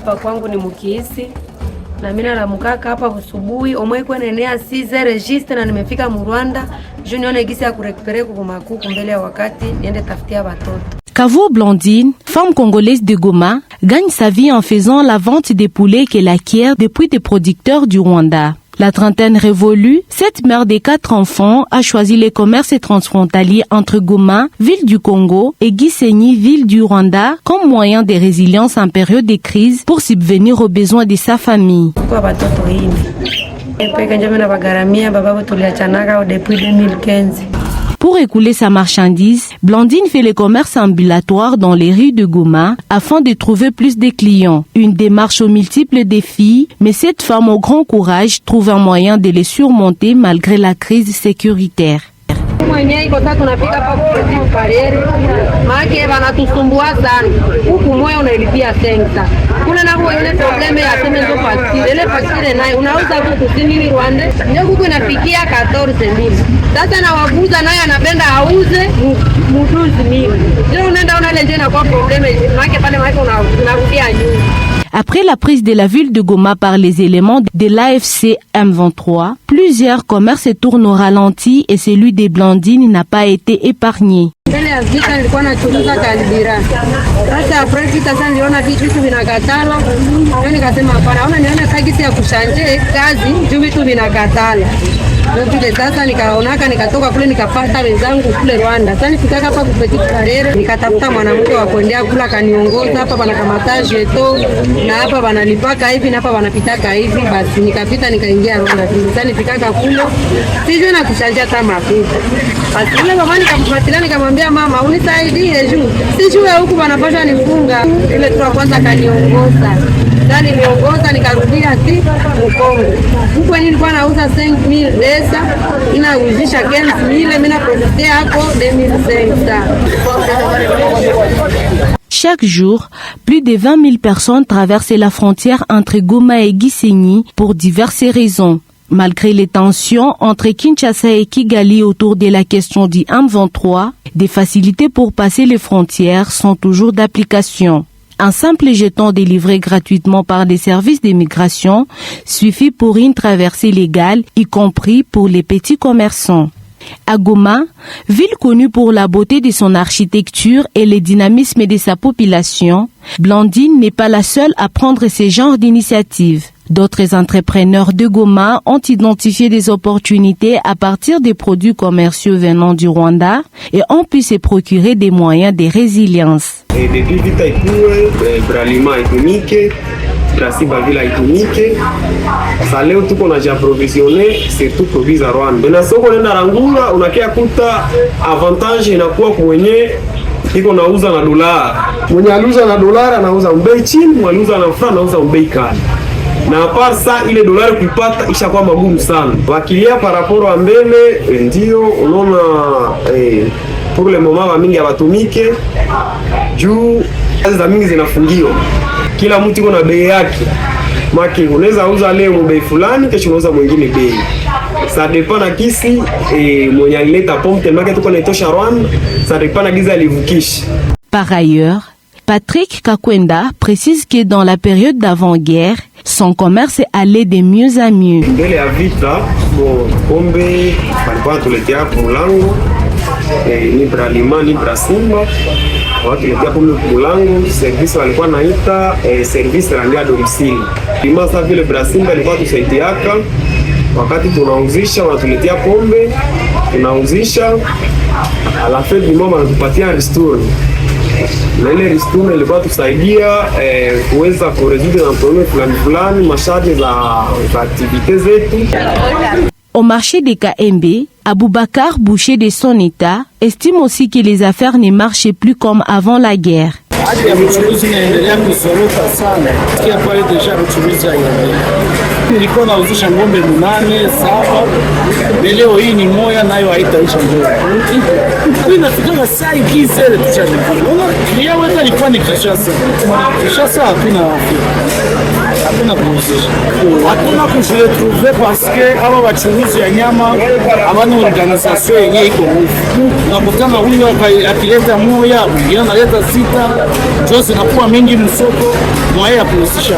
hapa kwangu ni Mukiisi. Na mimi nalamukaka hapa asubuhi omwe kwa nenea 6 registre na nimefika mu Rwanda. Je nione gisi ya kurekupere kumakuku mbele ya wakati niende tafutia watoto. Kavo Blandine, femme congolaise de Goma, gagne sa vie en faisant la vente des poulets qu'elle acquiert depuis des producteurs du Rwanda. La trentaine révolue, cette mère des 4 enfants a choisi les commerces transfrontaliers entre Goma, ville du Congo, et Gisenyi, ville du Rwanda, comme moyen de résilience en période de crise pour subvenir aux besoins de sa famille. Pour écouler sa marchandise, Blandine fait le commerce ambulatoire dans les rues de Goma afin de trouver plus de clients. Une démarche aux multiples défis, mais cette femme au grand courage trouve un moyen de les surmonter malgré la crise sécuritaire. Mwenyewe iko sasa tunafika hapa kwa Karere. Maana wanatusumbua sana. Huku moyo unailipia sensa. Kuna na kwa ile probleme ya semezo facture. Ile facture nayo unauza huku kusini Rwanda. Ndio huku inafikia 14,000. Sasa na wabuza naye anapenda auze mtuzi mimi. Ndio unaenda unalete na kwa probleme. Maana pale unarudia nyuma. Après la prise de la ville de Goma par les éléments de l'AFC M23, plusieurs commerces tournent au ralenti et celui des Blandines n'a pas été épargné. Ndio sasa nikaonaka nikatoka kule nikapata wenzangu kule Rwanda. Sasa nifika hapa kupetika Karere nikatafuta mwanamke wa kuendea kula kaniongoza hapa bana kamata jeto na hapa banalipaka hivi na hapa banapitaka hivi basi nikapita nikaingia Rwanda. Sasa nifika kule sijui na kushanja hata mafuta. Basi yule mama nikamfuatilia nikamwambia mama unisaidie juu. Sijui huku banapasha nifunga. Ile tu kwanza kaniongoza. Sasa niliongoza nikarudia Mkongo. Huko nilikuwa nauza 5,000 pesa, inauzisha 15,000, mimi naprofitia hapo 2,500. Chaque jour, plus de 20 000 personnes traversent la frontière entre Goma et Gisenyi pour diverses raisons. Malgré les tensions entre Kinshasa et Kigali autour de la question du M23, des facilités pour passer les frontières sont toujours d'application. Un simple jeton délivré gratuitement par des services d'immigration suffit pour une traversée légale, y compris pour les petits commerçants. À Goma, ville connue pour la beauté de son architecture et le dynamisme de sa population, Blandine n'est pas la seule à prendre ce genre d'initiative. D'autres entrepreneurs de Goma ont identifié des opportunités à partir des produits commerciaux venant du Rwanda et ont pu se procurer des moyens de résilience. Brasivavila itumike. Sasa leo tuko na japrovisione surtout produits za Rwanda. Na soko nenda rangula unakia kuta avantage inakuwa mwenye iko nauza na dola. Mwenye aluza na dola anauza bei chini, mwenye aluza na franc anauza bei kali. Na parsa ile dolari kuipata ishakuwa magumu sana. Wakilia paraporo wa mbele ndio unaona pour le moment mingi abatumike juu kazi za mingi zinafungiwa. Kila mtu iko na bei yake. Maki unaweza uza leo bei fulani kesho unauza mwingine bei. Ça dépend na kisi mwenye alileta pombe tellement tuko naitosha Rwanda, ça dépend na giza alivukisha. Par ailleurs, Patrick Kakwenda précise que dans la période d'avant-guerre, son commerce allait de mieux en mieux. Mbele ya vita, pombe walikuwa tuletea mulango, ni bralima ni brasimba, watu tuletea pombe mulango, service walikuwa naita service randia domicile. Lima sa vile brasimba ilikuwa tusaidiaka, wakati tunauzisha wanatuletea pombe, tunauzisha, à la fin du mois wanatupatia ristourne. Na ile ristourne ilikuwa tusaidia kuweza kureduce na problème fulani masharge za activités zetu. Au marché des KMB, Aboubakar Boucher de son état estime aussi que les affaires ne marchaient plus comme avant la guerre. Hali ya uchuruzi inaendelea kuzorota sana. Kia pale deja uchuruzi haendelei. Nilikuwa nauzisha ng'ombe 8 7, leo hii ni moja nayo haitaisha ng'ombe. Inafika saa hii zile tuchana. Ndio wewe alikuwa ni Kinshasa. Kinshasa hakuna kuuzisha. Hakuna kujiretrouver parce que aba bachuruzi ya nyama abana organisation yenyewe iko nguvu. Unakutana huyu akileta moja, mwingine analeta 6, zote zinakuwa mingi msoko, moja ya kuuzisha.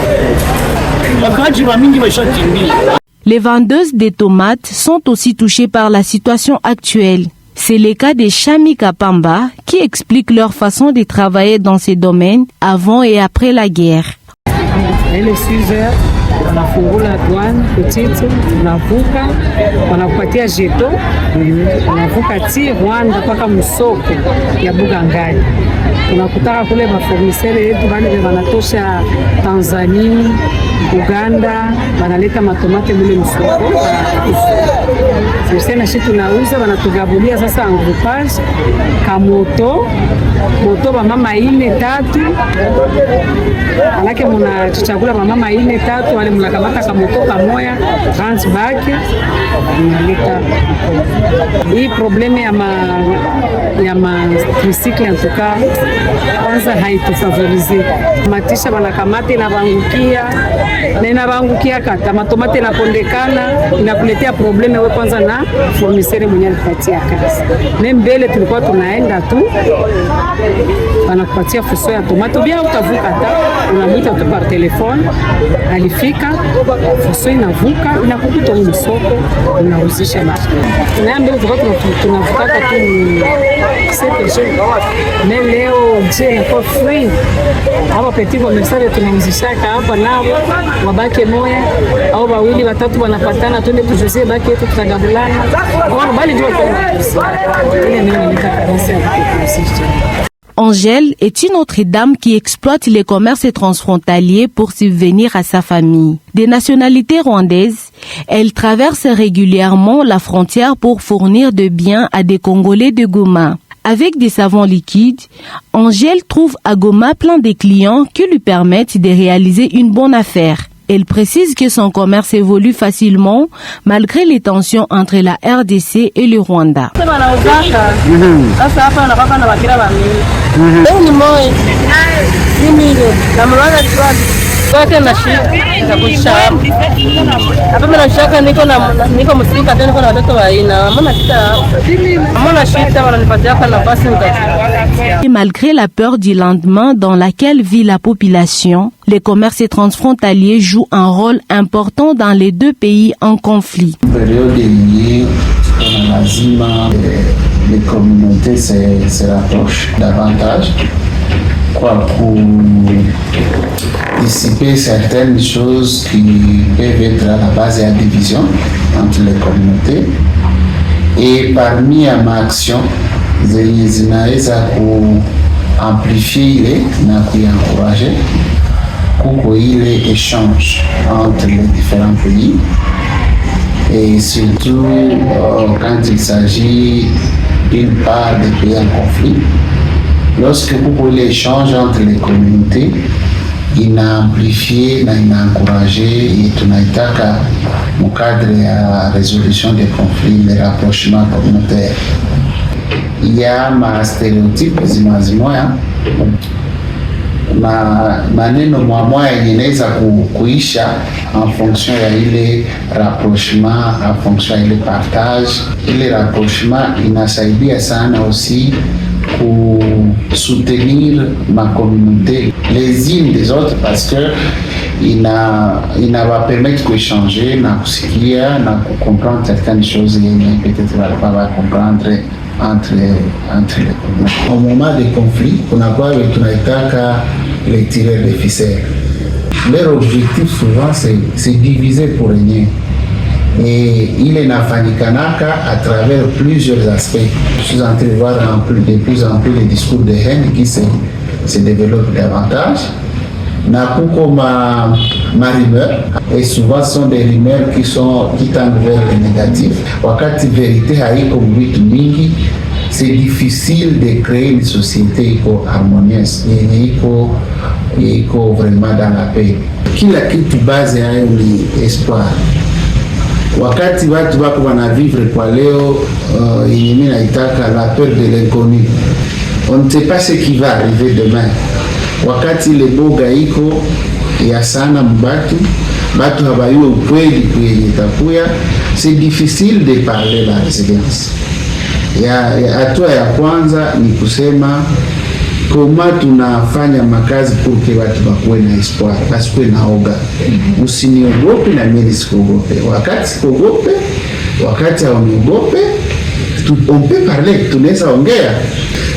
Les vendeuses des tomates sont aussi touchées par la situation actuelle. C'est le cas de Chami Kapamba qui explique leur façon de travailler dans ces domaines avant et après la guerre. Ile 6 heures wanafungula douane petite, unavuka wanakupatia jeto, unavuka ti Rwanda mpaka msoko ya Bugangai. Unakutaka kule mafornisere yetu bale wanatosha Tanzania, Uganda, wanaleta matomate mule msoko. Sisi na shitu tunauza, wanatugabulia sasa en groupage kamoto ba mama 4-3, alake mnachichagula ba mama 4-3, wale mnakamata kamoto kamoya transback mnaleta. Hii probleme ya ma tricycle en tout cas kwanza haitufavorize. Matisha wanakamata na bangukia na inabangukia kata matomate na kondekana, inakuletea probleme wewe kwanza na fournisseur mwenye alipatia kazi. Mbele tulikuwa tunaenda tu wanakupatia fuso ya tomato bia utavuka hata unamwita tu par telefone, alifika fuso inavuka inakukuta msoko unauzisha na mbele tunavuka tu leo je kwa free hapa petit commerçant tunauzishaka hapa nao wabake moya au bawili watatu wanapatana twende tujozie baki yetu tutagabulana bali ndio ile ndio nitakanisa. Angèle est une autre dame qui exploite les commerces transfrontaliers pour subvenir à sa famille. De nationalité rwandaise, elle traverse régulièrement la frontière pour fournir de biens à des Congolais de Goma. Avec des savons liquides, Angèle trouve à Goma plein de clients qui lui permettent de réaliser une bonne affaire. Elle précise que son commerce évolue facilement malgré les tensions entre la RDC et le Rwanda. Et malgré la peur du lendemain dans laquelle vit la population, les commerces transfrontaliers jouent un rôle important dans les deux pays en conflit. Les communautés se rapprochent davantage pour dissiper certaines choses qui peuvent être à la base de la division entre les communautés. Et parmi ma action, zinaweza kuamplifier na kuencourager kuko ile échange entre les différents pays, et surtout quand il s'agit d'une part des pays en conflit. Lorsque kuko ile échange entre les communautés, inaamplifier na inaencourager et tunaitaka mu cadre ya résolution des conflits, les rapprochements communautaires. Il y a ma stéréotype zimoya maneno mwamoya yenye inaweza kuisha en fonction ya ile rapprochement, en fonction ya ile partage. Ile rapprochement inasaidia sana aussi pour soutenir ma communauté les unes des autres, parce que il va permettre d'échanger, na kusikia na comprendre certaines choses yenye peut-être va comprendre entre les communautés. Au moment des conflits, on a quoi tunaitaka les tireurs de ficelles. Leur objectif souvent c'est diviser pour régner. Et il est nafanikanaka à travers plusieurs aspects. Je suis en train de voir de plus en plus les discours de haine qui se développent davantage. Na kuko ma rumeur, et souvent ce sont des rumeurs qui tendent vers le négatif. Wakati vérité haiko vitu mingi, c'est difficile de créer une société harmonieuse yenye iko vraiment dans la paix. Kila kitu base hayo ni espoir. Wakati watu wako wanavivre kwa leo yenye mimi naitaka la peur de l'inconnu. On ne sait pas ce qui va arriver demain. Wakati ile boga iko ya sana mbatu habayue ukweli kwenye itakuya, c'est difficile de parler la résilience. Hatua ya kwanza ni kusema kama tunafanya makazi porque watu wakuwe na espoir, basikuwe na oga. Usiniogope na mimi nisikuogope. Wakati sikuogope, wakati hauniogope, on peut parler, tunaweza ongea.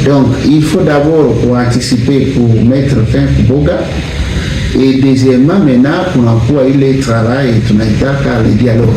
Donc il faut d'abord anticiper pour mettre fin kuboga. Et deuxièmement, maintenant kunakuwa ile travail tunaitaka le dialogue.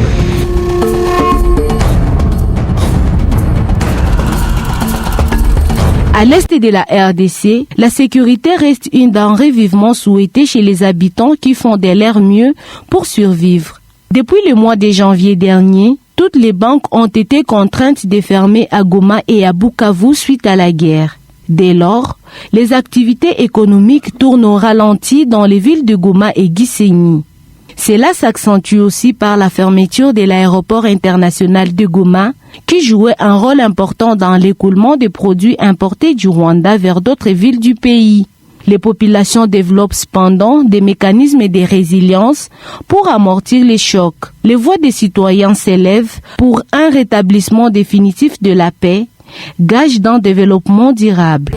À l'est de la RDC, la sécurité reste une denrée vivement souhaitée chez les habitants qui font de leur mieux pour survivre. Depuis le mois de janvier dernier, toutes les banques ont été contraintes de fermer à Goma et à Bukavu suite à la guerre. Dès lors, les activités économiques tournent au ralenti dans les villes de Goma et Gisenyi. Cela s'accentue aussi par la fermeture de l'aéroport international de Goma, qui jouait un rôle important dans l'écoulement des produits importés du Rwanda vers d'autres villes du pays. Les populations développent cependant des mécanismes de résilience pour amortir les chocs. Les voix des citoyens s'élèvent pour un rétablissement définitif de la paix, gage d'un développement durable.